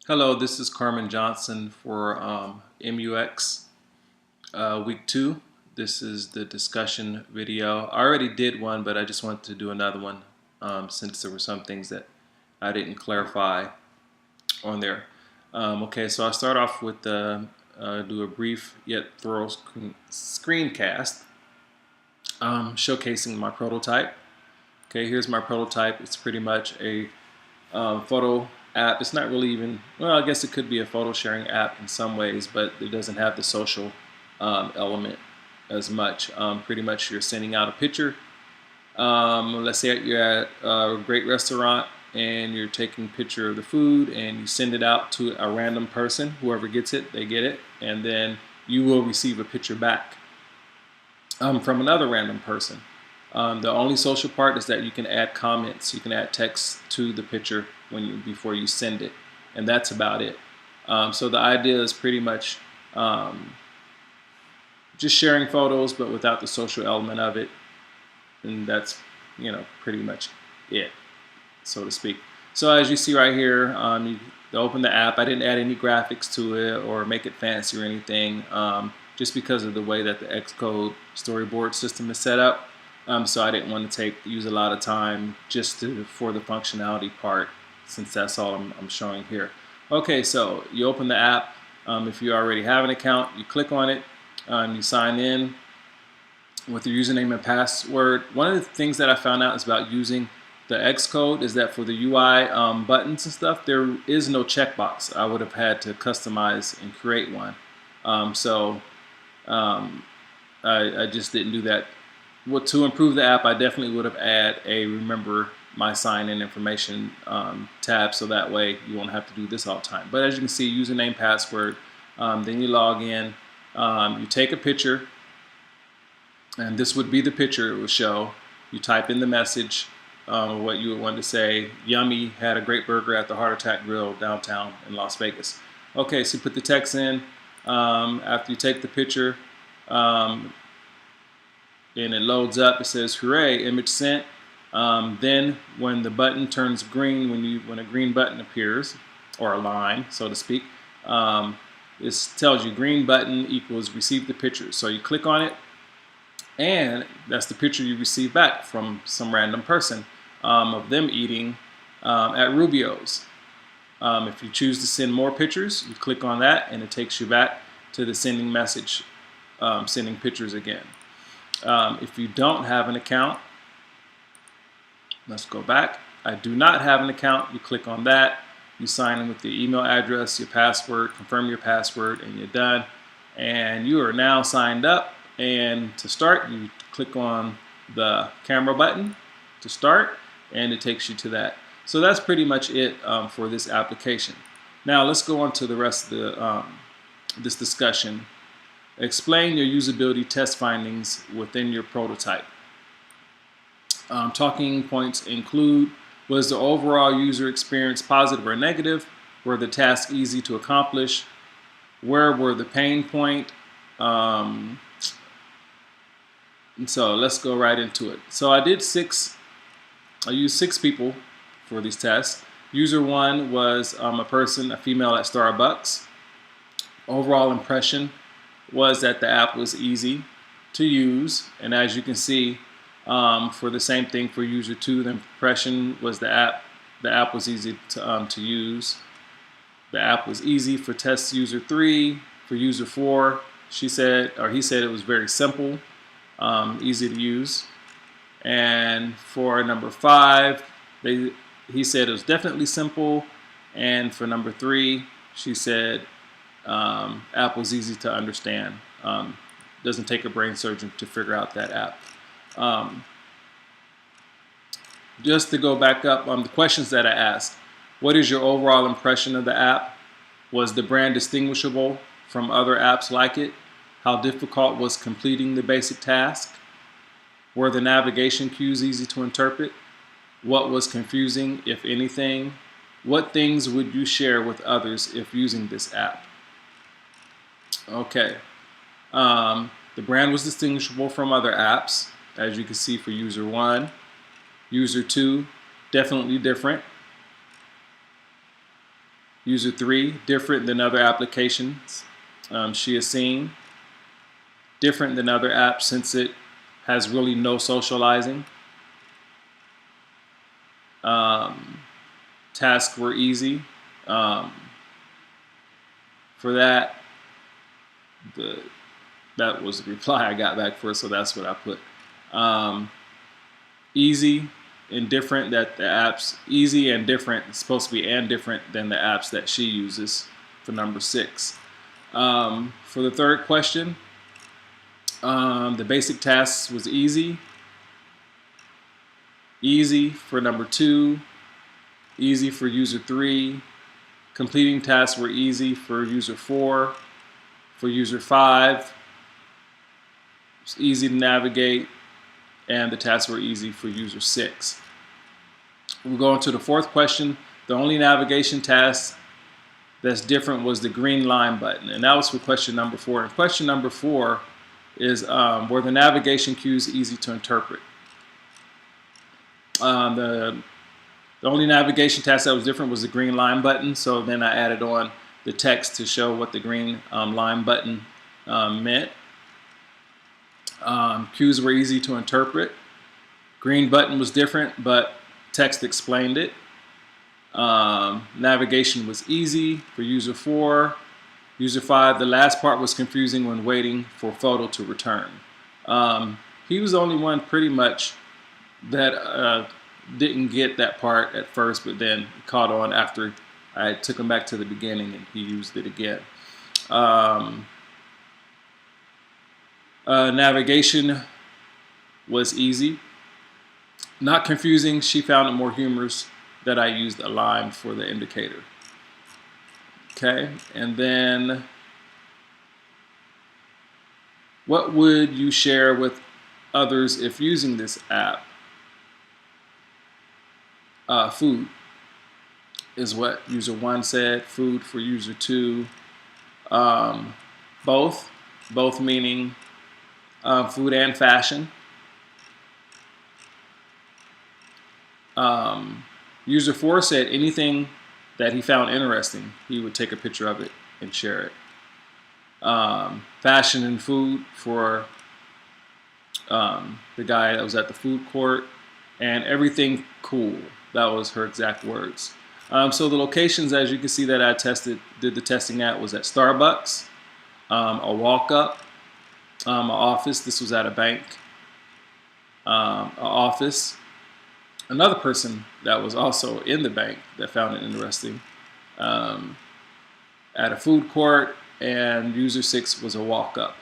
Hello, this is Carmen Johnson for MUX week 2. This is the discussion video. I already did one, but I just wanted to do another one since there were some things that I didn't clarify on there. Okay, so I'll start off with do a brief yet thorough screencast showcasing my prototype. Okay, here's my prototype. It's pretty much a photo app. It's not really even, well, I guess it could be a photo sharing app in some ways, but it doesn't have the social element as much. Pretty much you're sending out a picture. Let's say you're at a great restaurant and you're taking a picture of the food and you send it out to a random person. Whoever gets it, they get it, and then you will receive a picture back from another random person. The only social part is that you can add comments. You can add text to the picture before you send it, and that's about it. So the idea is pretty much just sharing photos, but without the social element of it, and that's pretty much it, so to speak. So as you see right here, you open the app. I didn't add any graphics to it or make it fancy or anything, just because of the way that the Xcode storyboard system is set up. So I didn't want to use a lot of time for the functionality part, since that's all I'm showing here. Okay, so you open the app. If you already have an account, you click on it. You sign in with your username and password. One of the things that I found out is about using the Xcode is that for the UI buttons and stuff, there is no checkbox. I would have had to customize and create one. I just didn't do that. Well, to improve the app, I definitely would have added a remember my sign-in information tab, so that way you won't have to do this all the time. But as you can see, username, password, then you log in, you take a picture, and this would be the picture it would show. You type in the message, what you would want to say. Yummy, had a great burger at the Heart Attack Grill downtown in Las Vegas. Okay, so you put the text in. After you take the picture, and it loads up, it says hooray, image sent. Then when the button turns green, when a green button appears, or a line, so to speak, this tells you green button equals receive the picture. So you click on it, and that's the picture you receive back from some random person of them eating at Rubio's. If you choose to send more pictures, you click on that, and it takes you back to the sending message, sending pictures again. If you don't have an account, let's go back. I do not have an account. You click on that. You sign in with your email address, your password, confirm your password, and you're done. And you are now signed up. And to start, you click on the camera button to start, and it takes you to that. So that's pretty much it for this application. Now let's go on to the rest of this discussion. Explain your usability test findings within your prototype. Talking points include: was the overall user experience positive or negative? Were the tasks easy to accomplish? Where were the pain points? And so let's go right into it. So I used 6 people for these tests. User 1 was a female at Starbucks. Overall impression was that the app was easy to use, and as you can see, for the same thing for user 2, the impression was the app was easy to use. The app was easy for test user 3. For user 4, he said it was very simple, easy to use. And for number 5, he said it was definitely simple. And for number 3, she said app was easy to understand. Doesn't take a brain surgeon to figure out that app. Just to go back up on the questions that I asked: what is your overall impression of the app? Was the brand distinguishable from other apps like it? How difficult was completing the basic task? Were the navigation cues easy to interpret? What was confusing, if anything? What things would you share with others if using this app? Okay. The brand was distinguishable from other apps, as you can see for user 1. User 2, definitely different. User 3, different than other applications she has seen. Different than other apps since it has really no socializing. Tasks were easy. For that, that was the reply I got back for it, so that's what I put. Easy and different, that the apps, easy and different, it's supposed to be and different than the apps that she uses for number 6. For the third question, the basic tasks was easy. Easy for number 2. Easy for user 3. Completing tasks were easy for user 4. For user 5, it's easy to navigate, and the tasks were easy for user 6. We'll go into the fourth question. The only navigation task that's different was the green line button, and that was for question number 4. And question number 4 is were the navigation cues easy to interpret? The only navigation task that was different was the green line button, so then I added on the text to show what the green line button meant. Cues were easy to interpret. Green button was different, but text explained it. Navigation was easy for user 4. User 5, the last part was confusing when waiting for photo to return. He was the only one pretty much that didn't get that part at first, but then caught on after I took him back to the beginning and he used it again. Navigation was easy. Not confusing. She found it more humorous that I used a line for the indicator. Okay, and then what would you share with others if using this app? Food is what user 1 said. Food for user 2. Both meaning food and fashion. User 4 said anything that he found interesting, he would take a picture of it and share it. Fashion and food for the guy that was at the food court, and everything cool. That was her exact words. So the locations, as you can see, that I did the testing at was at Starbucks, a walk-up, an office. This was at a bank, an office. Another person that was also in the bank that found it interesting, at a food court, and user 6 was a walk-up.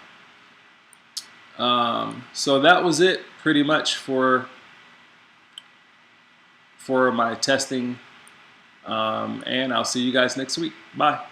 So that was it pretty much for my testing, and I'll see you guys next week. Bye.